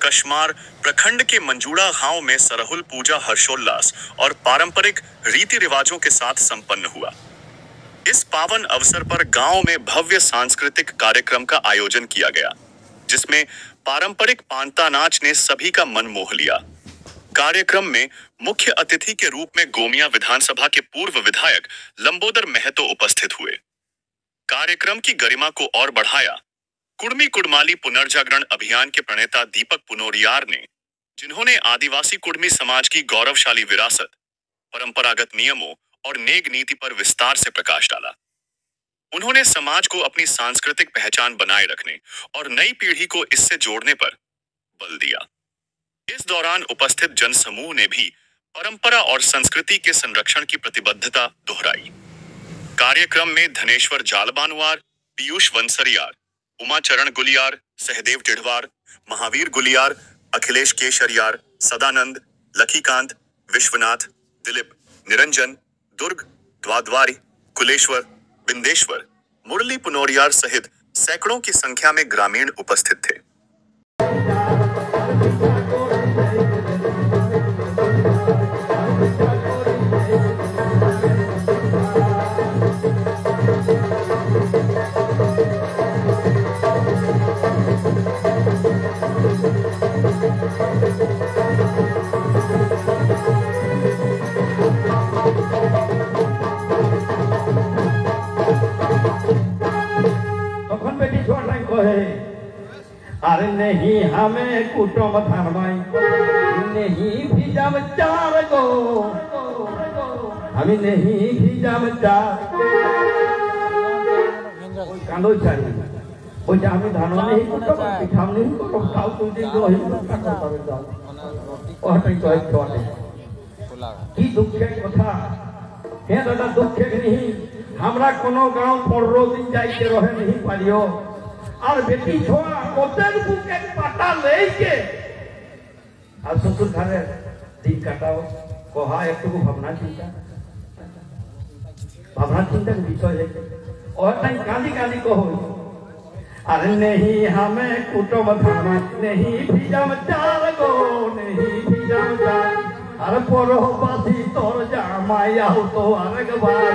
कशमार प्रखंड के मंजूड़ा गांव में सरहुल पूजा हर्षोल्लास और पारंपरिक रीति रिवाजों के साथ संपन्न हुआ। इस पावन अवसर पर गांव में भव्य सांस्कृतिक कार्यक्रम का आयोजन किया गया, जिसमें पारंपरिक पांता नाच ने सभी का मन मोह लिया। कार्यक्रम में मुख्य अतिथि के रूप में गोमिया विधानसभा के पूर्व विधायक लंबोदर महतो उपस्थित हुए। कार्यक्रम की गरिमा को और बढ़ाया कुड़मी कुड़माली पुनर्जागरण अभियान के प्रणेता दीपक पुनोरियार ने, जिन्होंने आदिवासी कुड़मी समाज की गौरवशाली विरासत, परंपरागत नियमों और नेग नीति पर विस्तार से प्रकाश डाला। उन्होंने समाज को अपनी सांस्कृतिक पहचान बनाए रखने और नई पीढ़ी को इससे जोड़ने पर बल दिया। इस दौरान उपस्थित जनसमूह ने भी परंपरा और संस्कृति के संरक्षण की प्रतिबद्धता दोहराई। कार्यक्रम में धनेश्वर जालबानुआर, पीयूष वंसरियार, उमाचरण गुलियार, सहदेव टिढ़वार, महावीर गुलियार, अखिलेश केशरियार, सदानंद, लखीकांत, विश्वनाथ, दिलीप, निरंजन, दुर्ग, द्वाद्वारी, कुलेश्वर, बिंदेश्वर, मुरली पुनोरियार सहित सैकड़ों की संख्या में ग्रामीण उपस्थित थे। अरे नहीं हमें कुटुंब धर्माई नहीं भी जब चार गो हमें नहीं भी जब चार कांदो चारी वो जामी धानो नहीं कुटुंब पिठाम नहीं कुटुंब खाओ तुम दिन दो ही और तई तो एक छोटे की दुखे कथा हे दादा दुखे नहीं हमरा कोनो गांव पर रोज दिन जाई के रहे नहीं पालियो और बेटी छोड़ा कोतेन बुके पाटा लेके और ससुर घरे दिन काटाओ कोहा एक तो भावना चिंता के विषय है और तई काली काली को हो अरे नहीं हमें कुटुंब धर्म नहीं भी जम चार गो नहीं भी जम चार अरे पोरो पासी तोर जामाया हो तो अरे गबार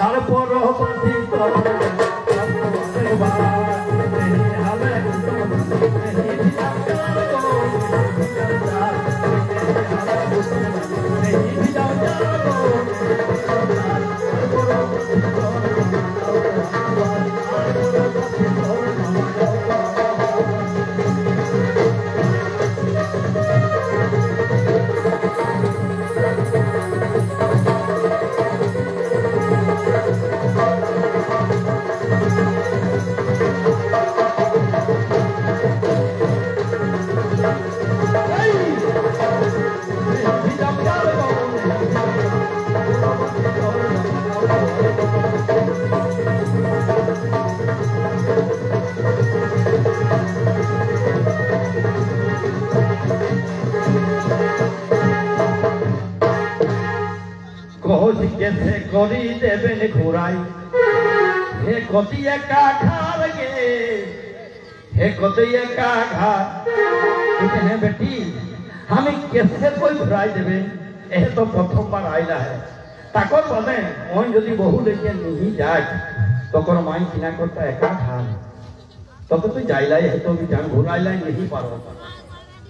अरे पोरो पासी तोर गबार कैसे कोरी देवे ने घुराई हे कोतिया का घर गे हे कोतिया का घर उतने बेटी हमें कैसे कोई घुराई देवे ए तो प्रथम बार आइला है ताकर बने ओन यदि बहु लेके नहीं जाए तो कर माई किना करता है का घर तो तो जाइला है तो भी जान घुराइला नहीं पारो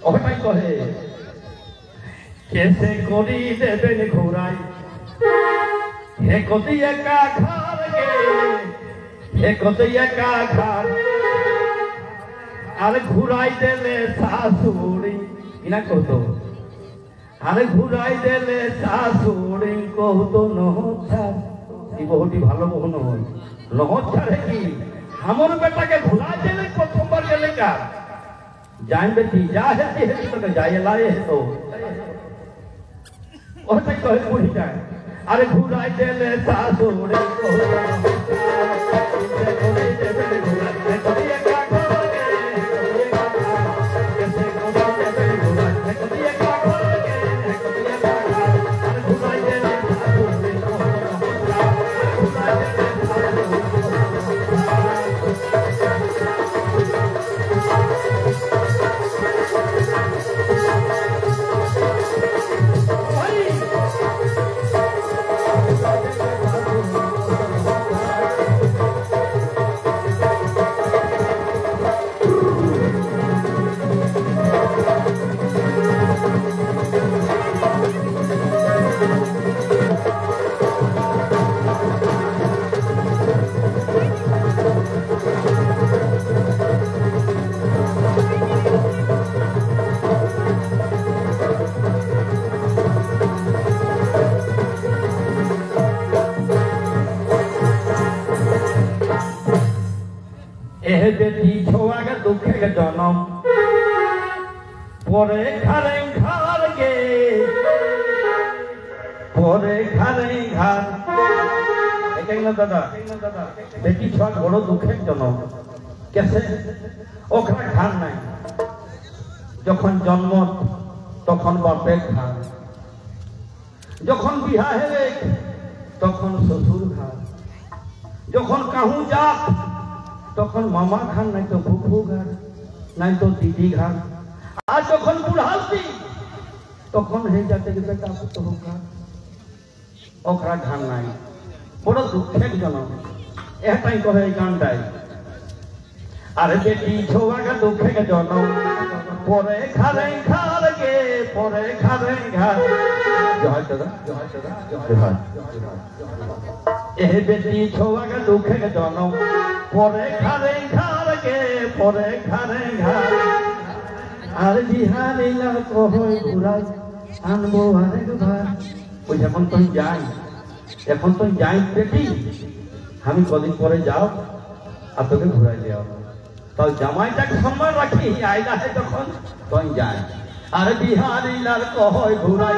और भाई कहे कैसे कोरी देवे ने घुराई हे कोतिया का घर गे हे कोतिया का घर अरे घुराई देले सासुरी इना को तो अरे घुराई देले सासुरी को तो नहोच्छा ई बहुटी भालो बहु न होई नहोच्छा रे की हमर बेटा के घुरा देले प्रथम बार गेले का जान बेटी जा है तो जाए लाए तो और तक कहे पूरी जाए अरे घुराई देले सासुरे को বেটি ছোয়াকে দুঃখে জনম পরে খারে ঘর গে পরে খারে ঘর না দাদা বেটি ছোয়া বড় দুঃখের জনম কেসে ওখানে ঘর নাই যখন জন্ম তখন বাপের ঘর যখন বিহা হেলে তখন শ্বশুর ঘর যখন কাহু যাক তখন মামা ঘর নাই তো ফুফু ঘর নাই তো দিদি ঘর আর যখন বুড়াছি তখন হয়ে যাতে বেটা পুত্র ঘর ওখরা ঘর নাই বড় দুঃখের জনম এটাই কহে এই গানটাই আরে বেটি ছোয়াকে দুঃখের জনম পরে খারে ঘর গে পরে খারে ঘর জয় দাদা জয় দাদা জয় এ বেটি ছোয়াকে দুঃখের জনম পরে খারে ঘর গে পরে খারে ঘর আর বিহারি লাল কহই ঘুরাই আনবো আরেক ভার ওই এখন তো যাই বেটি আমি কদিন পরে যাও আর তোকে ঘুরাই যাও তাও জামাইটাকে সম্মান রাখি আইলা হয় তখন তুই যাই আর বিহারি লাল কহই ঘুরাই